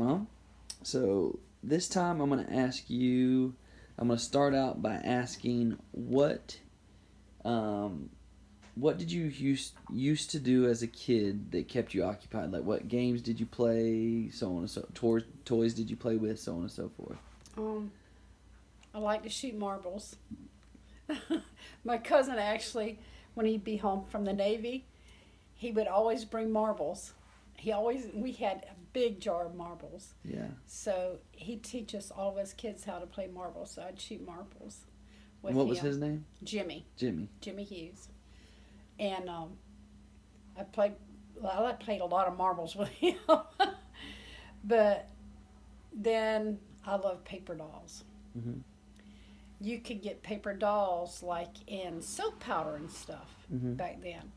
Mom. So this time I'm going to ask you. I'm going to start out by asking what did you used to do as a kid that kept you occupied? Like what games did you play? So on and so toys did you play with? So on and so forth. Um, I like to shoot marbles. My cousin actually, when he'd be home from the Navy, he would always bring marbles. We had a big jar of marbles. Yeah. So he'd teach us, all of us kids, how to play marbles. So I'd shoot marbles with And what him. was his name? Jimmy. Jimmy. Jimmy Hughes. And I played, well, I played a lot of marbles with him. But then I love paper dolls. Mm-hmm. You could get paper dolls like in soap powder and stuff Mm-hmm. back then.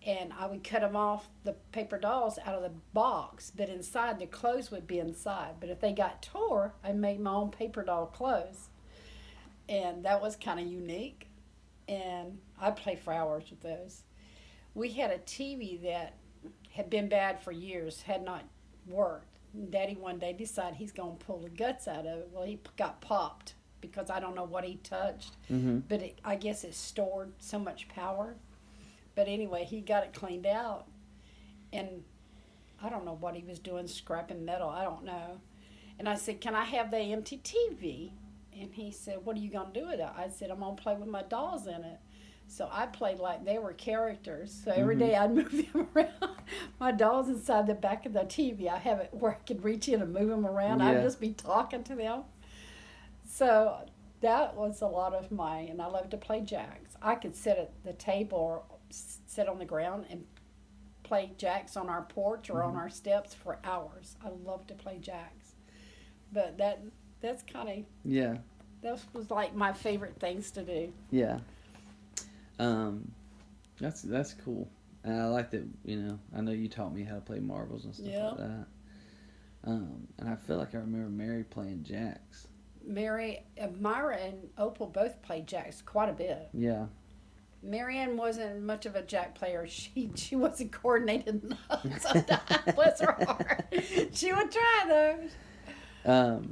And I would cut them off, the paper dolls, out of the box, but inside the clothes would be inside. But if they got tore, I made my own paper doll clothes. And that was kind of unique. And I played for hours with those. We had a TV that had been bad for years, had not worked. Daddy one day decided he's going to pull the guts out of it. Well, he got popped because I don't know what he touched, Mm-hmm. but I guess it stored so much power. But anyway, he got it cleaned out, and I don't know what he was doing, scrapping metal, I don't know. And I said, "Can I have the empty TV?" And he said, "What are you going to do with it?" I said, "I'm going to play with my dolls in it." So I played like they were characters. So every day I'd move them around. My dolls inside the back of the TV. I have it where I could reach in and move them around. Yeah. I'd just be talking to them. So that was a lot of and I love to play jacks. I could sit at the table or sit on the ground and play jacks on our porch or on our steps for hours. I love to play jacks. But that's kind of, Yeah. that was like my favorite things to do. Yeah. That's cool. And I like that, I know you taught me how to play marbles and stuff Yeah. like that. And I feel like I remember Mary playing jacks. Myra and Opal both played jacks quite a bit. Yeah. Marianne wasn't much of a jack player. She wasn't coordinated enough sometimes. Bless her heart. She would try though.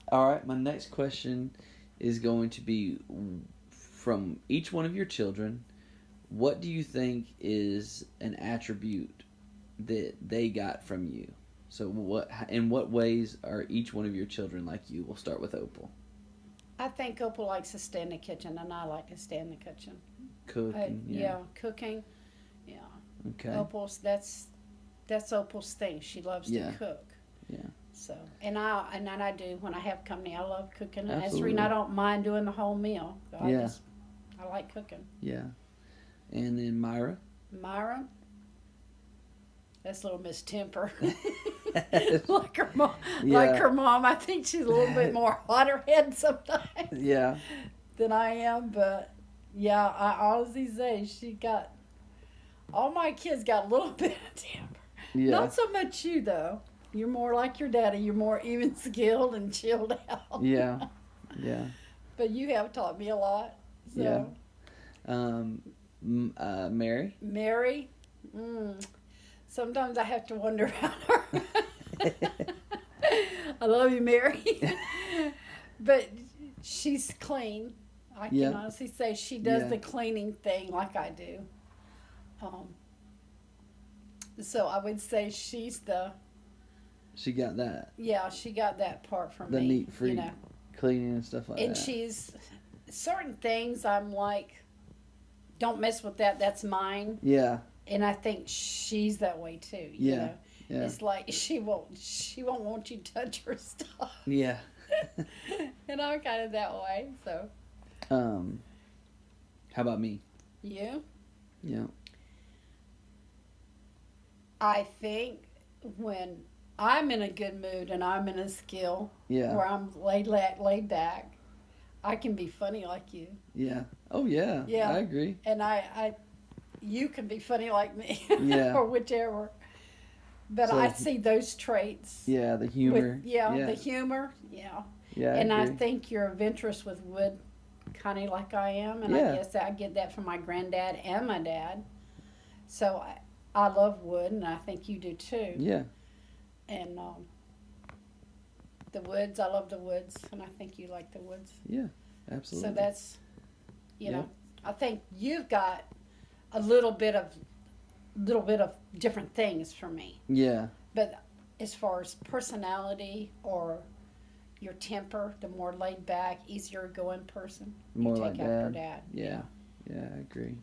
All right, my next question is going to be from each one of your children. What do you think is an attribute that they got from you? So in what ways are each one of your children like you? We'll start with Opal. I think Opal likes to stay in the kitchen, and I like to stay in the kitchen. Cooking. Cooking. Yeah. Okay. Opal's that's Opal's thing. She loves Yeah. to cook. Yeah. So and I do when I have company. I love cooking. As Absolutely. for you, I don't mind doing the whole meal. Yeah. I like cooking. Yeah. And then Myra. Myra, that's little Miss Temper. like her mom. Yeah. Like her mom. I think she's a little bit more hotter head sometimes Yeah. than I am. But yeah, I honestly say all my kids got a little bit of temper. Yeah. Not so much you though. You're more like your daddy. You're more even skilled and chilled out. Yeah. Yeah. But you have taught me a lot. So. Yeah. Mary. Mary, sometimes I have to wonder about her. I love you, Mary. But she's clean. I can honestly say she does the cleaning thing like I do. So I would say she's She got that. Yeah, she got that part from The me. neat, free cleaning and stuff like that. And she's, certain things I'm like, don't mess with that, that's mine. Yeah. And I think she's that way too. You know? Yeah. It's like she won't want you to touch her stuff. Yeah. And I'm kind of that way. So. How about me? You? Yeah. I think when I'm in a good mood and I'm in a skill where I'm laid back, I can be funny like you. Yeah. Oh yeah. Yeah. I agree. And you can be funny like me. Yeah. Or whichever. But So, I see those traits. Yeah, the humor. The humor. Yeah. Yeah. And I think you're adventurous with wood, kind of like I am. And I guess I get that from my granddad and my dad. So I love wood, and I think you do too. Yeah. And the woods. I love the woods, and I think you like the woods. Yeah, absolutely. So that's, you Yeah. know, I think you've got a little bit of different things for me. Yeah, But as far as personality or your temper, the more laid back, easier going person, more you like take after Dad. Dad. Yeah, yeah, I agree.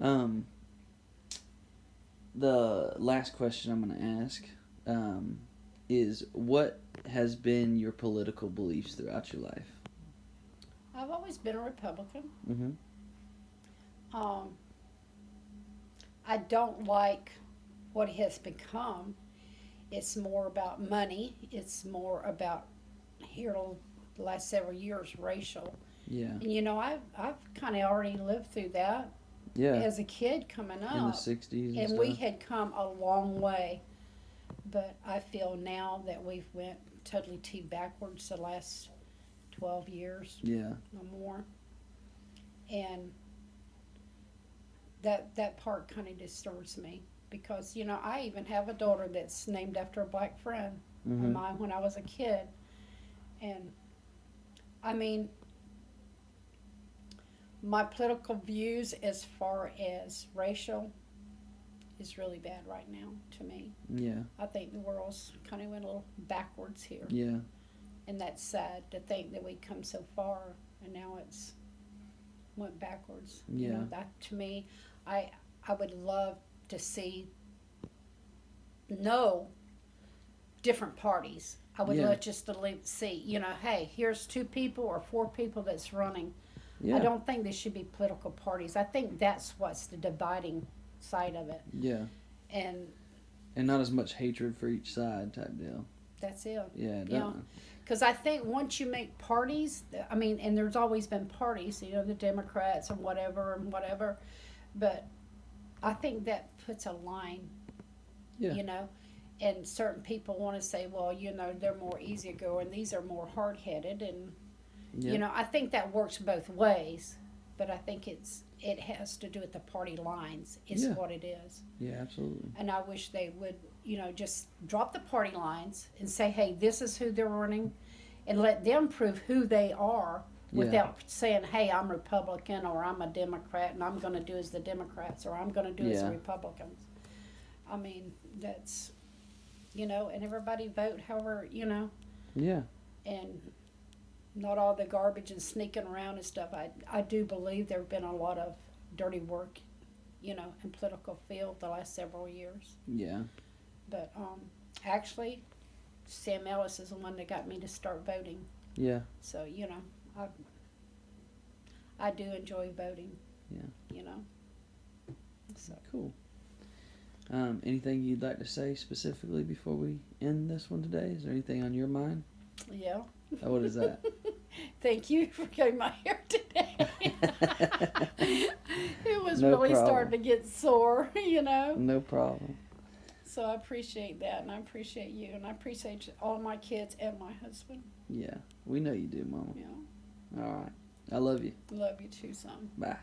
Um, the last question I'm going to ask is what has been your political beliefs throughout your life? I've always been a Republican. Mm-hmm. I don't like what it has become. It's more about money. It's more about here the last several years racial. Yeah. And you know, I've kind of already lived through that Yeah. as a kid coming In the up, 60s and stuff. we had come a long way. But I feel now that we've went totally backwards the last 12 years Yeah. or more, and that part kind of disturbs me because you know I even have a daughter that's named after a black friend of Mm-hmm. mine when I was a kid, and I mean my political views as far as racial is really bad right now to me. Yeah. I think the world's kind of went a little backwards here, Yeah. and that's sad to think that we come so far and now it's went backwards. You Yeah. know, that to me, I would love to know different parties. I would Yeah. love just to see, you know, hey, here's 2 people or 4 people that's running. Yeah. I don't think there should be political parties. I think that's what's the dividing side of it. Yeah. And And not as much hatred for each side type deal. that's it. Yeah. Yeah. Don't. Because I think once you make parties, I mean, and there's always been parties, you know, the Democrats and whatever, but I think that puts a line, Yeah. you know, and certain people want to say, well, you know, they're more easygoing, these are more hard-headed, and, Yeah. you know, I think that works both ways, but I think it has to do with the party lines, is Yeah. what it is. Yeah. Absolutely. And I wish they would, you know, just drop the party lines and say, hey, this is who they're running, and let them prove who they are without saying, hey, I'm Republican or I'm a Democrat and I'm going to do as the Democrats or I'm going to do as the Yeah. Republicans. I mean, that's, you know, and everybody vote however, you know, Yeah. and not all the garbage and sneaking around and stuff. I do believe there have been a lot of dirty work, you know, in political field the last several years. Yeah. But actually, Sam Ellis is the one that got me to start voting. Yeah. So you know, I do enjoy voting. Yeah. You know. So Cool. Anything you'd like to say specifically before we end this one today? Is there anything on your mind? yeah. Oh, what is that? Thank you for cutting my hair today. It was No really problem. starting to get sore, you know. No problem. So I appreciate that, and I appreciate you, and I appreciate all my kids and my husband. Yeah. We know you do, Mama. You know, All right. I love you. love you too, son. Bye.